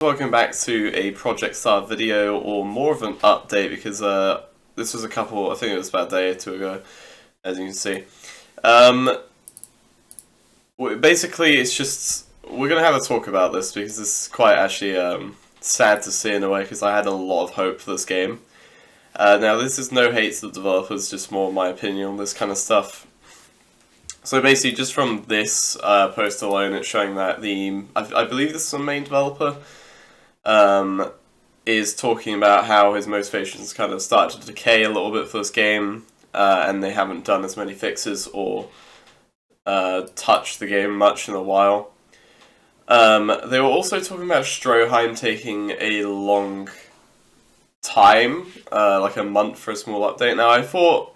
Welcome back to a Project Star video, or more of an update, because this was I think it was about a day or two ago, as you can see. Basically, it's just, we're going to have a talk about this, because it's quite actually sad to see in a way, because I had a lot of hope for this game. Now, this is no hate to the developers, just more my opinion on this kind of stuff. So basically, just from this post alone, it's showing that I believe this is the main developer, is talking about how his motivations kind of started to decay a little bit for this game, and they haven't done as many fixes or touched the game much in a while. They were also talking about Stroheim taking a long time, like a month for a small update. Now, I thought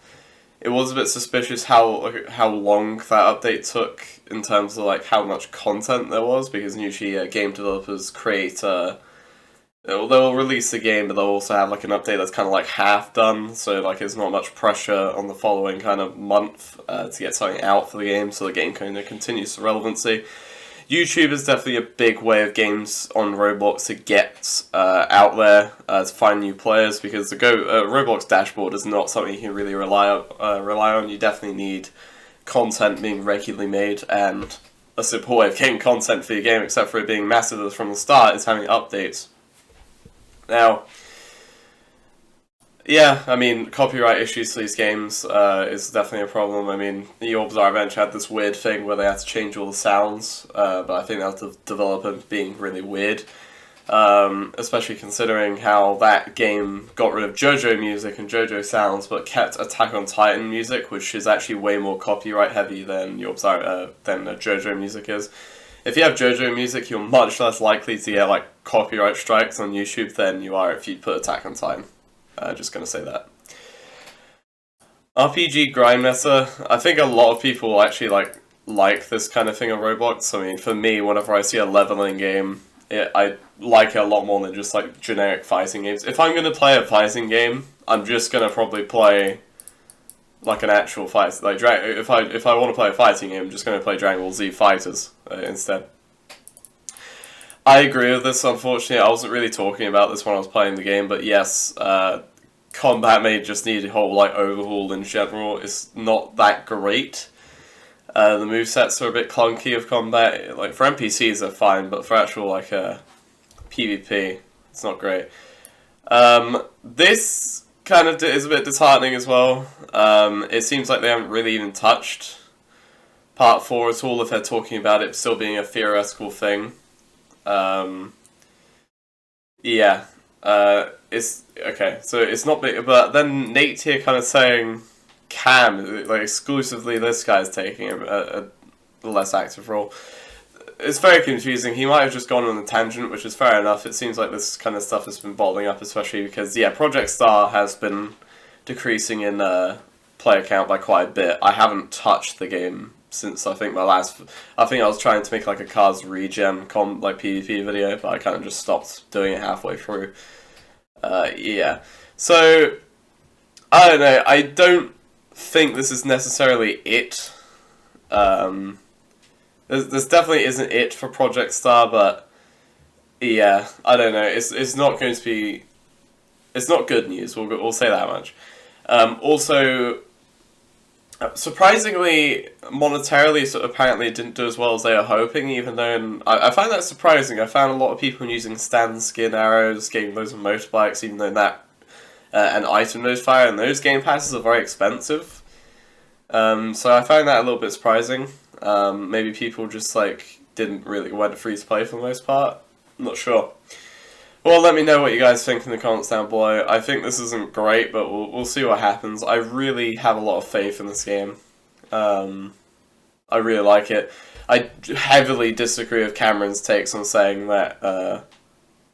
it was a bit suspicious how long that update took in terms of like how much content there was, because usually game developers create they'll release the game, but they'll also have like an update that's kind of like half done, so like there's not much pressure on the following kind of month to get something out for the game, so the game kind of continues the relevancy. YouTube is definitely a big way of games on Roblox to get out there, to find new players, because the Roblox dashboard is not something you can really rely on. You definitely need content being regularly made, and a simple way of getting content for your game, except for it being massive from the start, is having updates. Now, yeah, I mean, copyright issues for these games is definitely a problem. I mean, Your Bizarre Adventure had this weird thing where they had to change all the sounds, but I think that was the developer being really weird, especially considering how that game got rid of JoJo music and JoJo sounds, but kept Attack on Titan music, which is actually way more copyright heavy than JoJo music is. If you have JoJo music, you're much less likely to get like copyright strikes on YouTube than you are if you put Attack on Titan. Just gonna say that. RPG grind meta. I think a lot of people actually like this kind of thing on Roblox. I mean, for me, whenever I see a leveling game, I like it a lot more than just like generic fighting games. If I'm gonna play a fighting game, I'm just gonna probably play like an actual fight. Like if I want to play a fighting game, I'm just gonna play Dragon Ball Z Fighters instead. I agree with this, unfortunately. I wasn't really talking about this when I was playing the game, but yes, combat may just need a whole like overhaul in general. It's not that great. The movesets are a bit clunky of combat. Like for NPCs they're fine, but for actual like PvP, it's not great. This kind of is a bit disheartening as well. It seems like they haven't really even touched Part 4 at all, if they're talking about it still being a theoretical thing. Yeah, it's okay. So it's not big, but then Nate here kind of saying Cam, like exclusively this guy's taking a less active role. It's very confusing. He might have just gone on a tangent, which is fair enough. It seems like this kind of stuff has been bottling up, especially because yeah, Project Star has been decreasing in player count by quite a bit. I haven't touched the game since I think I was trying to make like a Cars regen like PvP video, but I kind of just stopped doing it halfway through. Yeah, so I don't know. I don't think this is necessarily it. This definitely isn't it for Project Star, but yeah, I don't know. It's not going to be. It's not good news. We'll say that much. Also, surprisingly, monetarily, so apparently it didn't do as well as they were hoping, even though I find that surprising. I found a lot of people using stand skin arrows, getting loads of motorbikes, even though that and item notifier and those game passes are very expensive. So I find that a little bit surprising. Maybe people just like didn't really went free to play for the most part. I'm not sure. Well, let me know what you guys think in the comments down below. I think this isn't great, but we'll see what happens. I really have a lot of faith in this game. I really like it. I heavily disagree with Cameron's takes on saying that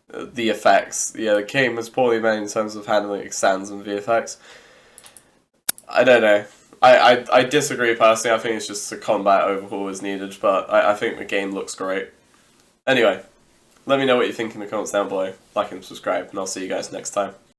the effects, yeah, the game was poorly made in terms of handling extends and VFX. I don't know. I disagree personally. I think it's just a combat overhaul is needed, but I think the game looks great. Anyway. Let me know what you think in the comments down below, like and subscribe, and I'll see you guys next time.